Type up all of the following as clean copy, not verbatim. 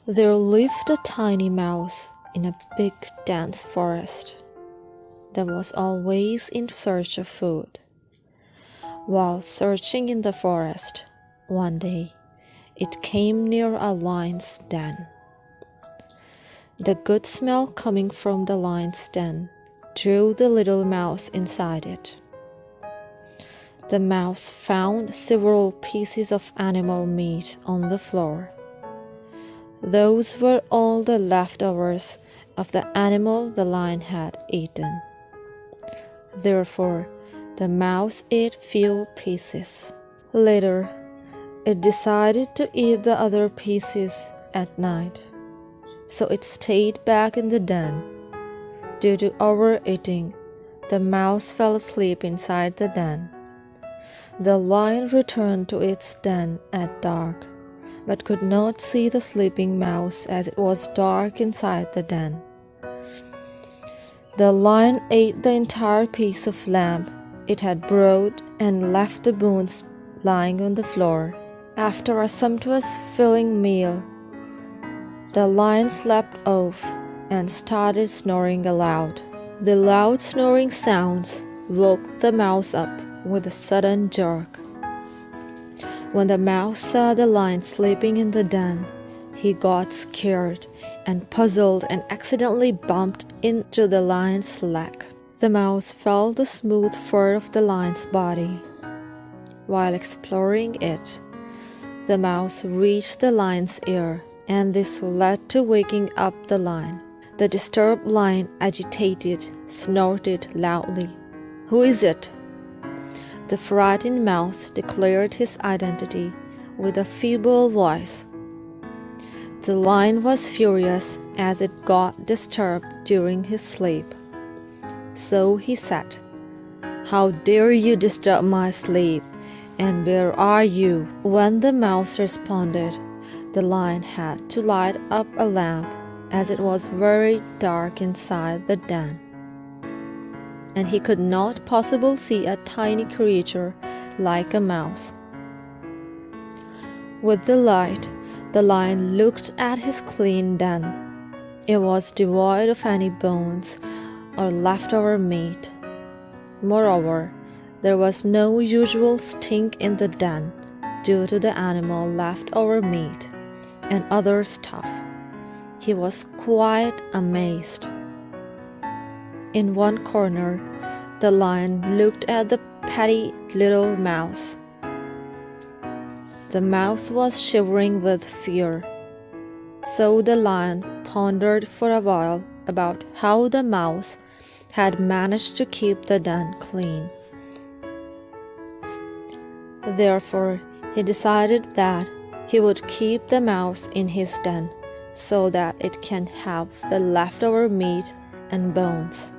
There lived a tiny mouse in a big, dense forest that was always in search of food. While searching in the forest, one day it came near a lion's den. The good smell coming from the lion's den drew the little mouse inside it. The mouse found several pieces of animal meat on the floor. Those were all the leftovers of the animal the lion had eaten. Therefore, the mouse ate few pieces. Later, it decided to eat the other pieces at night, so it stayed back in the den. Due to overeating, the mouse fell asleep inside the den. The lion returned to its den at dark, but could not see the sleeping mouse as it was dark inside the den. The lion ate the entire piece of lamb it had brought and left the bones lying on the floor. After a sumptuous filling meal, the lion slept off and started snoring aloud. The loud snoring sounds woke the mouse up with a sudden jerk. When the mouse saw the lion sleeping in the den, he got scared and puzzled and accidentally bumped into the lion's leg. The mouse felt the smooth fur of the lion's body. While exploring it, the mouse reached the lion's ear, and this led to waking up the lion. The disturbed lion, agitated, snorted loudly. "Who is it?" The frightened mouse declared his identity with a feeble voice. The lion was furious as it got disturbed during his sleep. So he said, "How dare you disturb my sleep? And where are you?" When the mouse responded, the lion had to light up a lamp as it was very dark inside the den, and he could not possibly see a tiny creature like a mouse. With the light, the lion looked at his clean den. It was devoid of any bones or leftover meat. Moreover, there was no usual stink in the den due to the animal leftover meat and other stuff. He was quite amazed. In one corner, the lion looked at the petty little mouse. The mouse was shivering with fear. So the lion pondered for a while about how the mouse had managed to keep the den clean. Therefore, he decided that he would keep the mouse in his den so that it can have the leftover meat and bones.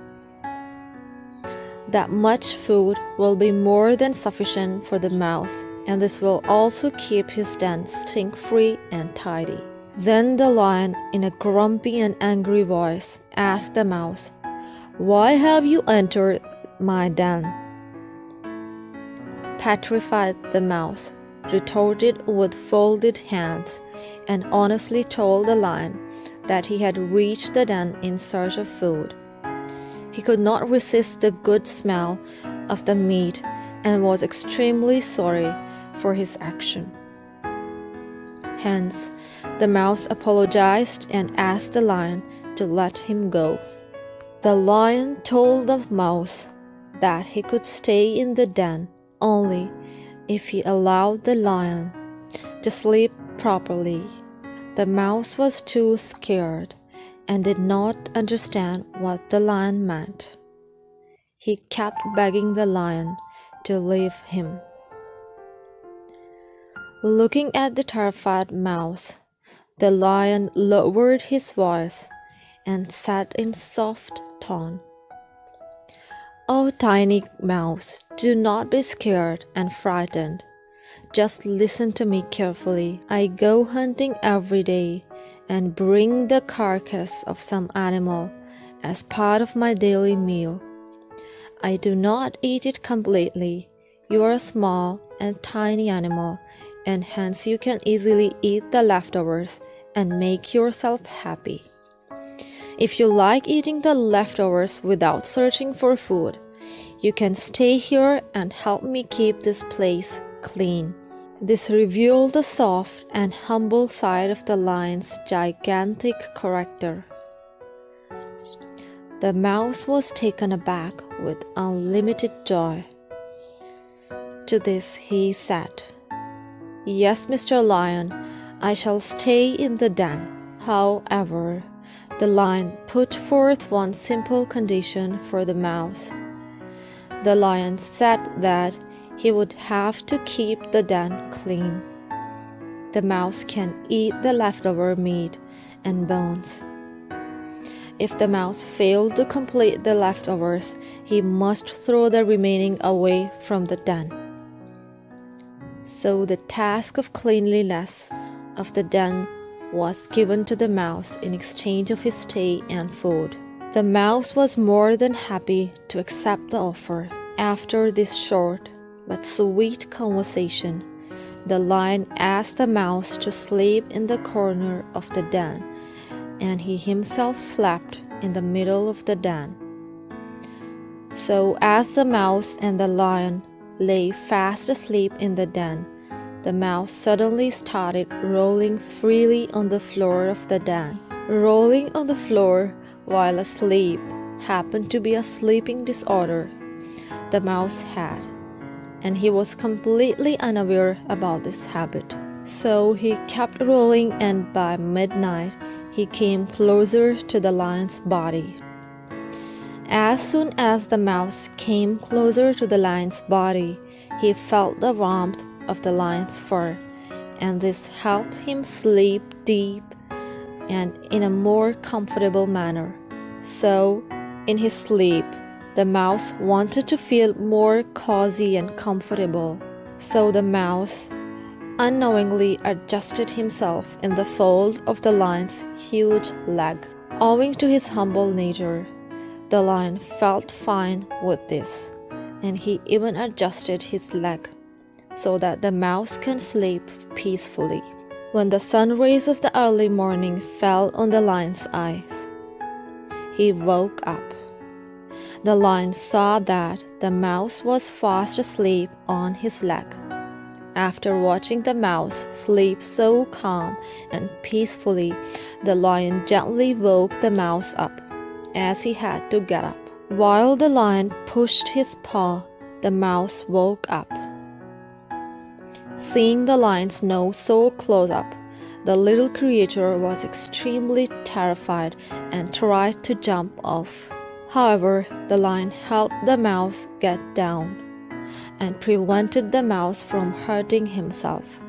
That much food will be more than sufficient for the mouse, and this will also keep his den stink-free and tidy. Then the lion, in a grumpy and angry voice, asked the mouse, "Why have you entered my den?" Petrified, the mouse retorted with folded hands and honestly told the lion that he had reached the den in search of food. He could not resist the good smell of the meat and was extremely sorry for his action. Hence, the mouse apologized and asked the lion to let him go. The lion told the mouse that he could stay in the den only if he allowed the lion to sleep properly. The mouse was too scared and did not understand what the lion meant. He kept begging the lion to leave him. Looking at the terrified mouse, the lion lowered his voice and said in soft tone, "Oh, tiny mouse, do not be scared and frightened. Just listen to me carefully. I go hunting every day and bring the carcass of some animal as part of my daily meal. I do not eat it completely. You are a small and tiny animal, and hence you can easily eat the leftovers and make yourself happy. If you like eating the leftovers without searching for food, you can stay here and help me keep this place clean. This revealed the soft and humble side of the lion's gigantic character. The mouse was taken aback with unlimited joy. To this he said, "Yes, Mr. Lion, I shall stay in the den." However, the lion put forth one simple condition for the mouse. The lion said that he would have to keep the den clean. The mouse can eat the leftover meat and bones. If the mouse failed to complete the leftovers, he must throw the remaining away from the den. So the task of cleanliness of the den was given to the mouse in exchange of his stay and food. The mouse was more than happy to accept the offer. After this short but sweet conversation, the lion asked the mouse to sleep in the corner of the den, and he himself slept in the middle of the den. So as the mouse and the lion lay fast asleep in the den, the mouse suddenly started rolling freely on the floor of the den. Rolling on the floor while asleep happened to be a sleeping disorder the mouse had, and he was completely unaware about this habit. So he kept rolling, and by midnight he came closer to the lion's body. As soon as the mouse came closer to the lion's body, he felt the warmth of the lion's fur, and this helped him sleep deep and in a more comfortable manner. So, in his sleep, the mouse wanted to feel more cozy and comfortable. So the mouse unknowingly adjusted himself in the fold of the lion's huge leg. Owing to his humble nature, the lion felt fine with this, and he even adjusted his leg so that the mouse can sleep peacefully. When the sun rays of the early morning fell on the lion's eyes, he woke up. The lion saw that the mouse was fast asleep on his leg. After watching the mouse sleep so calm and peacefully, the lion gently woke the mouse up, as he had to get up. While the lion pushed his paw, the mouse woke up. Seeing the lion's nose so close up, the little creature was extremely terrified and tried to jump off. However, the lion helped the mouse get down and prevented the mouse from hurting himself.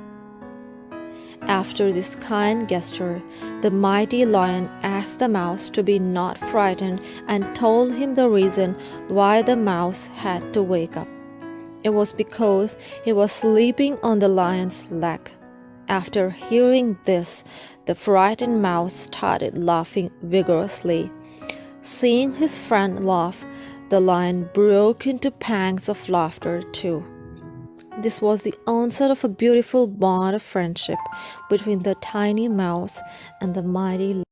After this kind gesture, the mighty lion asked the mouse to be not frightened and told him the reason why the mouse had to wake up. It was because he was sleeping on the lion's leg. After hearing this, the frightened mouse started laughing vigorously. Seeing his friend laugh, the lion broke into pangs of laughter too. This was the onset of a beautiful bond of friendship between the tiny mouse and the mighty lion.